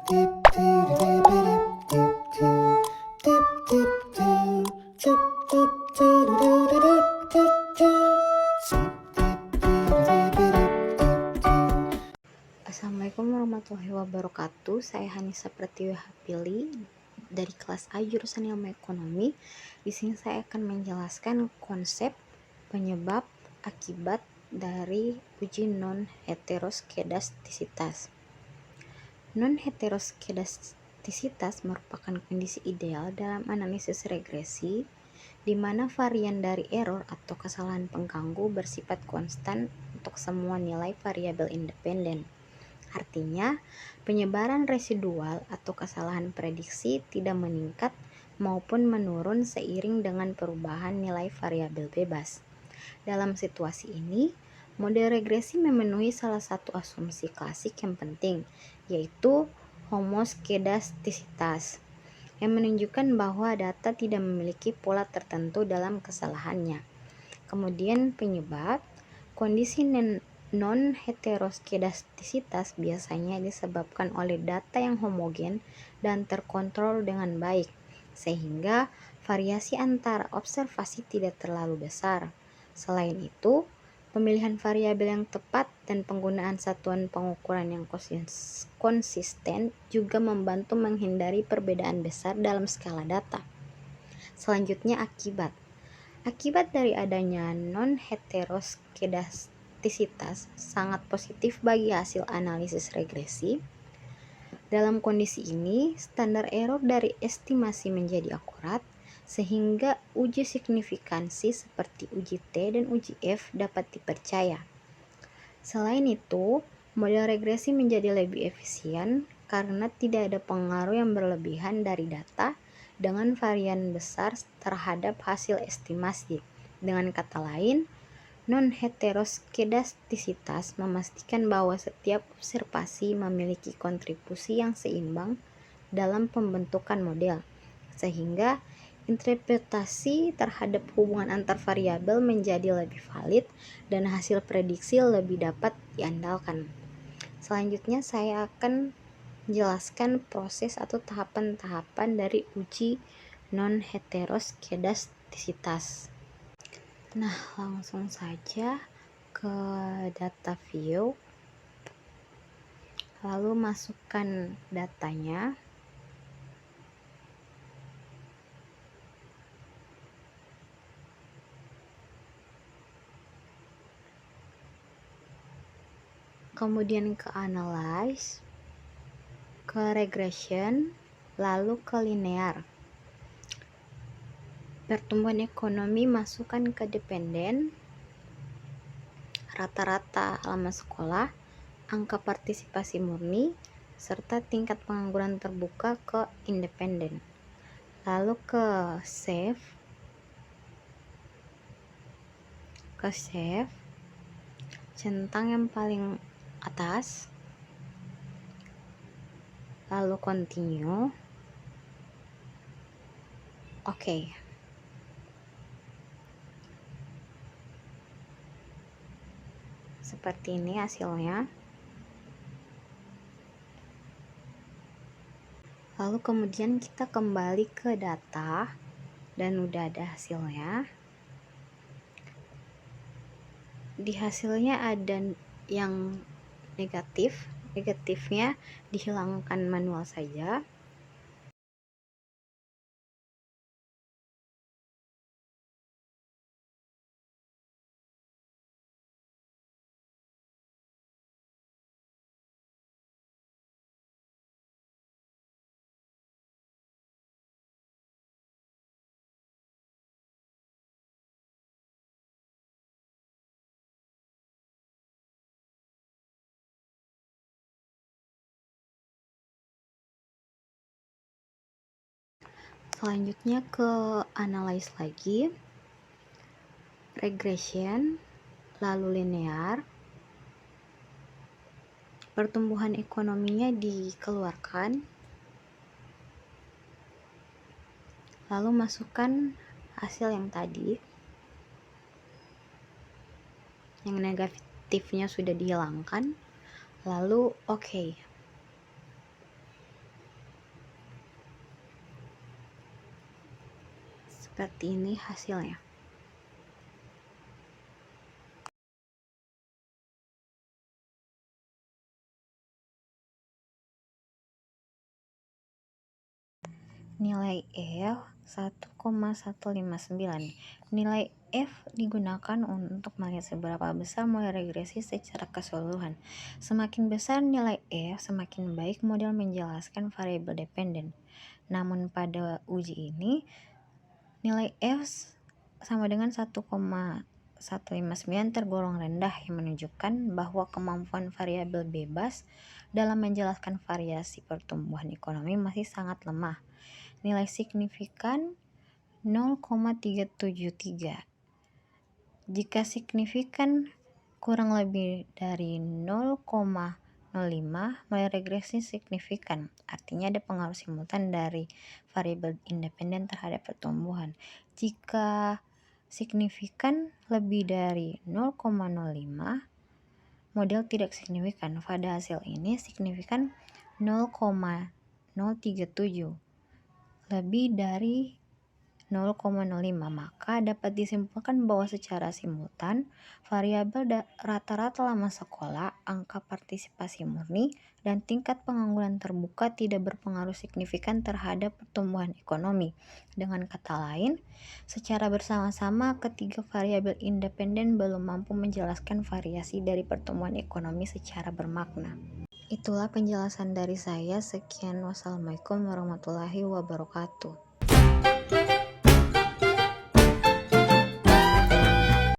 Assalamualaikum warahmatullahi wabarakatuh. Saya Hanisa Pratiwi Hapili dari kelas A jurusan Ilmu Ekonomi. Di sini saya akan menjelaskan konsep, penyebab, akibat dari uji non-heteroskedastisitas. Non-heteroskedastisitas merupakan kondisi ideal dalam analisis regresi di mana varian dari error atau kesalahan pengganggu bersifat konstan untuk semua nilai variabel independen. Artinya, penyebaran residual atau kesalahan prediksi tidak meningkat maupun menurun seiring dengan perubahan nilai variabel bebas. Dalam situasi ini, model regresi memenuhi salah satu asumsi klasik yang penting, yaitu homoskedastisitas, yang menunjukkan bahwa data tidak memiliki pola tertentu dalam kesalahannya. Kemudian penyebab, kondisi non-heteroskedastisitas biasanya disebabkan oleh data yang homogen dan terkontrol dengan baik, sehingga variasi antara observasi tidak terlalu besar. Selain itu, pemilihan variabel yang tepat dan penggunaan satuan pengukuran yang konsisten juga membantu menghindari perbedaan besar dalam skala data. Selanjutnya akibat. Akibat dari adanya non-heteroskedastisitas sangat positif bagi hasil analisis regresi. Dalam kondisi ini, standar error dari estimasi menjadi akurat, sehingga uji signifikansi seperti uji T dan uji F dapat dipercaya. Selain itu, model regresi menjadi lebih efisien karena tidak ada pengaruh yang berlebihan dari data dengan varian besar terhadap hasil estimasi. Dengan kata lain, non-heteroskedastisitas memastikan bahwa setiap observasi memiliki kontribusi yang seimbang dalam pembentukan model, sehingga interpretasi terhadap hubungan antar variabel menjadi lebih valid dan hasil prediksi lebih dapat diandalkan. Selanjutnya saya akan menjelaskan proses atau tahapan-tahapan dari uji non-heteroskedastisitas. Nah, langsung saja ke data view, lalu masukkan datanya. Kemudian ke analyze, ke regression, lalu ke linear. Pertumbuhan ekonomi masukkan ke dependen, rata-rata lama sekolah, angka partisipasi murni, serta tingkat pengangguran terbuka ke independen. Lalu ke save, centang yang paling atas, lalu continue. Oke. Seperti ini hasilnya. Lalu kemudian kita kembali ke data dan udah ada hasilnya. Di hasilnya ada yang negatifnya dihilangkan manual saja. Selanjutnya ke analyze lagi, regression, lalu linear. Pertumbuhan ekonominya dikeluarkan, lalu masukkan hasil yang tadi, yang negatifnya sudah dihilangkan, lalu oke. Seperti ini hasilnya. Nilai F 1,159. Nilai F digunakan untuk melihat seberapa besar model regresi secara keseluruhan. Semakin besar nilai F, semakin baik model menjelaskan variabel dependen. Namun pada uji ini, nilai F sama dengan 1,159 tergolong rendah, yang menunjukkan bahwa kemampuan variabel bebas dalam menjelaskan variasi pertumbuhan ekonomi masih sangat lemah. Nilai signifikan 0,373. Jika signifikan kurang lebih dari 0,05, model regresi signifikan. Artinya ada pengaruh simultan dari variabel independen terhadap pertumbuhan. Jika signifikan lebih dari 0,05, model tidak signifikan. Pada hasil ini signifikan 0,037. Lebih dari 0,05, maka dapat disimpulkan bahwa secara simultan variabel rata-rata lama sekolah, angka partisipasi murni, dan tingkat pengangguran terbuka tidak berpengaruh signifikan terhadap pertumbuhan ekonomi. Dengan kata lain, secara bersama-sama ketiga variabel independen belum mampu menjelaskan variasi dari pertumbuhan ekonomi secara bermakna. Itulah penjelasan dari saya. Sekian, wassalamualaikum warahmatullahi wabarakatuh.